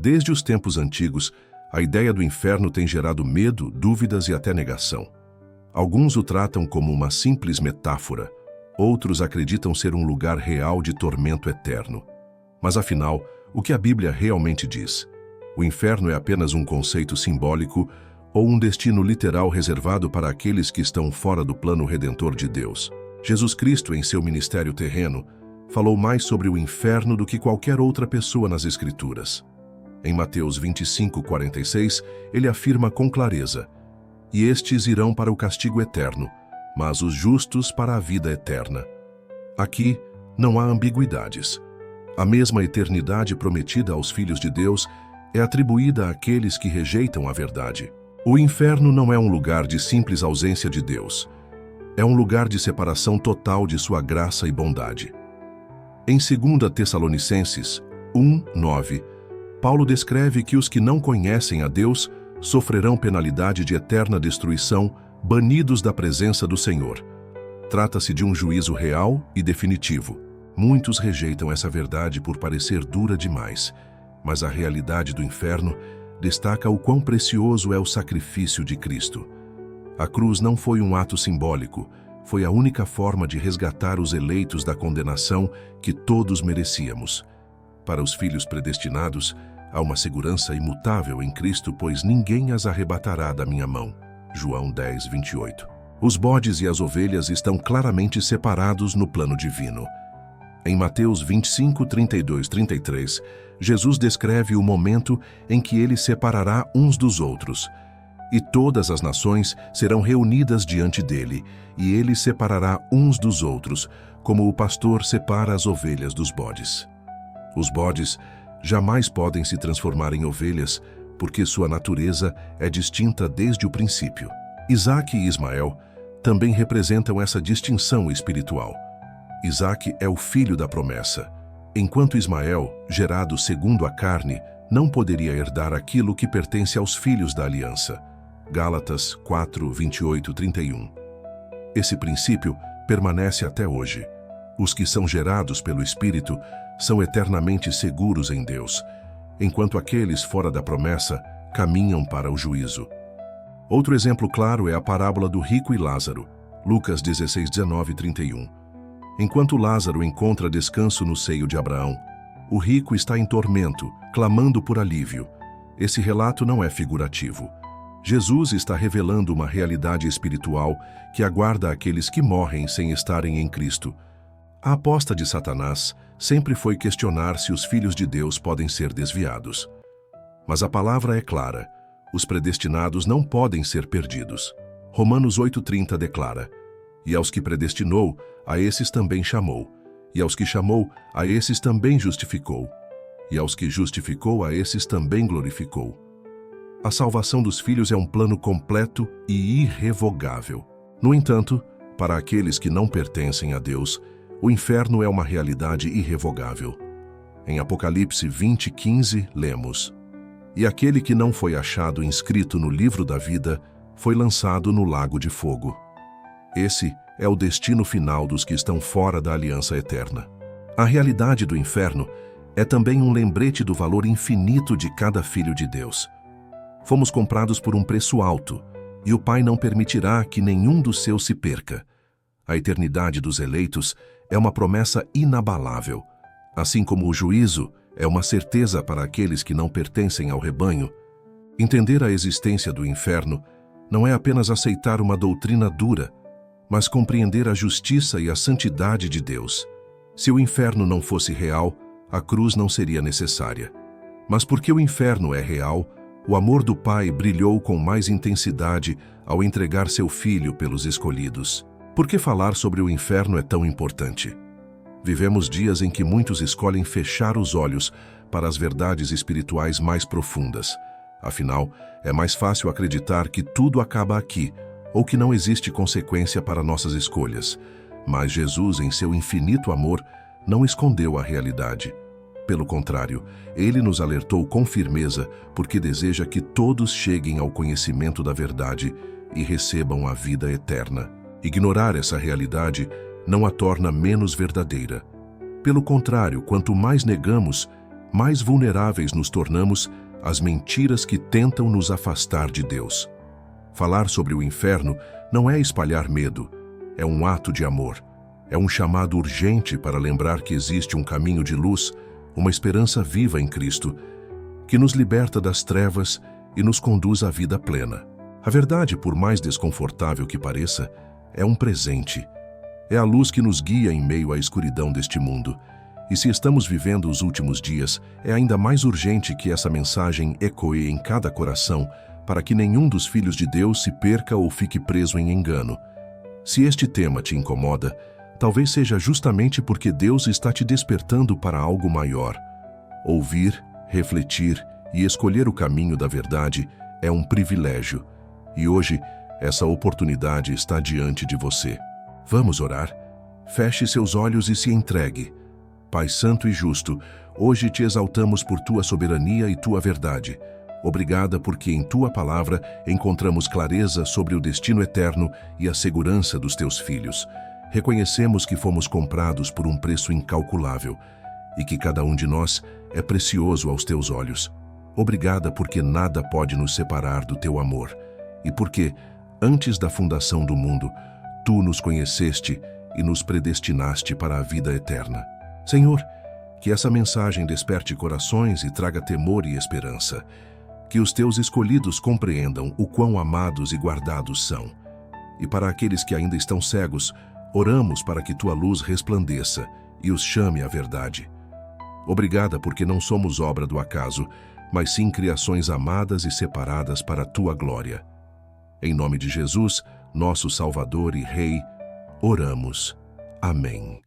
Desde os tempos antigos, a ideia do inferno tem gerado medo, dúvidas e até negação. Alguns o tratam como uma simples metáfora, outros acreditam ser um lugar real de tormento eterno. Mas afinal, o que a Bíblia realmente diz? O inferno é apenas um conceito simbólico ou um destino literal reservado para aqueles que estão fora do plano redentor de Deus? Jesus Cristo, em seu ministério terreno, falou mais sobre o inferno do que qualquer outra pessoa nas Escrituras. Em Mateus 25:46, ele afirma com clareza: "E estes irão para o castigo eterno, mas os justos para a vida eterna." Aqui não há ambiguidades. A mesma eternidade prometida aos filhos de Deus é atribuída àqueles que rejeitam a verdade. O inferno não é um lugar de simples ausência de Deus. É um lugar de separação total de sua graça e bondade. Em 2 Tessalonicenses 1:9, Paulo descreve que os que não conhecem a Deus sofrerão penalidade de eterna destruição, banidos da presença do Senhor. Trata-se de um juízo real e definitivo. Muitos rejeitam essa verdade por parecer dura demais, mas a realidade do inferno destaca o quão precioso é o sacrifício de Cristo. A cruz não foi um ato simbólico, foi a única forma de resgatar os eleitos da condenação que todos merecíamos. Para os filhos predestinados, há uma segurança imutável em Cristo, pois ninguém as arrebatará da minha mão. João 10:28. Os bodes e as ovelhas estão claramente separados no plano divino. Em Mateus 25:32-33, Jesus descreve o momento em que ele separará uns dos outros. "E todas as nações serão reunidas diante dele, e ele separará uns dos outros, como o pastor separa as ovelhas dos bodes." Os bodes jamais podem se transformar em ovelhas, porque sua natureza é distinta desde o princípio. Isaque e Ismael também representam essa distinção espiritual. Isaque é o filho da promessa, enquanto Ismael, gerado segundo a carne, não poderia herdar aquilo que pertence aos filhos da aliança. Gálatas 4:28-31. Esse princípio permanece até hoje. Os que são gerados pelo Espírito são eternamente seguros em Deus, enquanto aqueles fora da promessa caminham para o juízo. Outro exemplo claro é a parábola do rico e Lázaro, Lucas 16:19-31. Enquanto Lázaro encontra descanso no seio de Abraão, o rico está em tormento, clamando por alívio. Esse relato não é figurativo. Jesus está revelando uma realidade espiritual que aguarda aqueles que morrem sem estarem em Cristo. A aposta de Satanás sempre foi questionar se os filhos de Deus podem ser desviados. Mas a palavra é clara: os predestinados não podem ser perdidos. Romanos 8:30 declara: "E aos que predestinou, a esses também chamou. E aos que chamou, a esses também justificou. E aos que justificou, a esses também glorificou." A salvação dos filhos é um plano completo e irrevogável. No entanto, para aqueles que não pertencem a Deus, o inferno é uma realidade irrevogável. Em Apocalipse 20:15, lemos: "E aquele que não foi achado inscrito no livro da vida foi lançado no lago de fogo." Esse é o destino final dos que estão fora da aliança eterna. A realidade do inferno é também um lembrete do valor infinito de cada filho de Deus. Fomos comprados por um preço alto, e o Pai não permitirá que nenhum dos seus se perca. A eternidade dos eleitos é uma promessa inabalável, assim como o juízo é uma certeza para aqueles que não pertencem ao rebanho. Entender a existência do inferno não é apenas aceitar uma doutrina dura, mas compreender a justiça e a santidade de Deus. Se o inferno não fosse real, a cruz não seria necessária. Mas porque o inferno é real, o amor do Pai brilhou com mais intensidade ao entregar seu Filho pelos escolhidos. Por que falar sobre o inferno é tão importante? Vivemos dias em que muitos escolhem fechar os olhos para as verdades espirituais mais profundas. Afinal, é mais fácil acreditar que tudo acaba aqui, ou que não existe consequência para nossas escolhas. Mas Jesus, em seu infinito amor, não escondeu a realidade. Pelo contrário, ele nos alertou com firmeza porque deseja que todos cheguem ao conhecimento da verdade e recebam a vida eterna. Ignorar essa realidade não a torna menos verdadeira. Pelo contrário, quanto mais negamos, mais vulneráveis nos tornamos às mentiras que tentam nos afastar de Deus. Falar sobre o inferno não é espalhar medo, é um ato de amor. É um chamado urgente para lembrar que existe um caminho de luz, uma esperança viva em Cristo, que nos liberta das trevas e nos conduz à vida plena. A verdade, por mais desconfortável que pareça, é um presente. É a luz que nos guia em meio à escuridão deste mundo. E se estamos vivendo os últimos dias, é ainda mais urgente que essa mensagem ecoe em cada coração, para que nenhum dos filhos de Deus se perca ou fique preso em engano. Se este tema te incomoda, talvez seja justamente porque Deus está te despertando para algo maior. Ouvir, refletir e escolher o caminho da verdade é um privilégio. E hoje, essa oportunidade está diante de você. Vamos orar? Feche seus olhos e se entregue. Pai Santo e Justo, hoje te exaltamos por tua soberania e tua verdade. Obrigada porque em tua palavra encontramos clareza sobre o destino eterno e a segurança dos teus filhos. Reconhecemos que fomos comprados por um preço incalculável e que cada um de nós é precioso aos teus olhos. Obrigada porque nada pode nos separar do teu amor e porque, antes da fundação do mundo, tu nos conheceste e nos predestinaste para a vida eterna. Senhor, que essa mensagem desperte corações e traga temor e esperança. Que os teus escolhidos compreendam o quão amados e guardados são. E para aqueles que ainda estão cegos, oramos para que tua luz resplandeça e os chame à verdade. Obrigada porque não somos obra do acaso, mas sim criações amadas e separadas para a tua glória. Em nome de Jesus, nosso Salvador e Rei, oramos. Amém.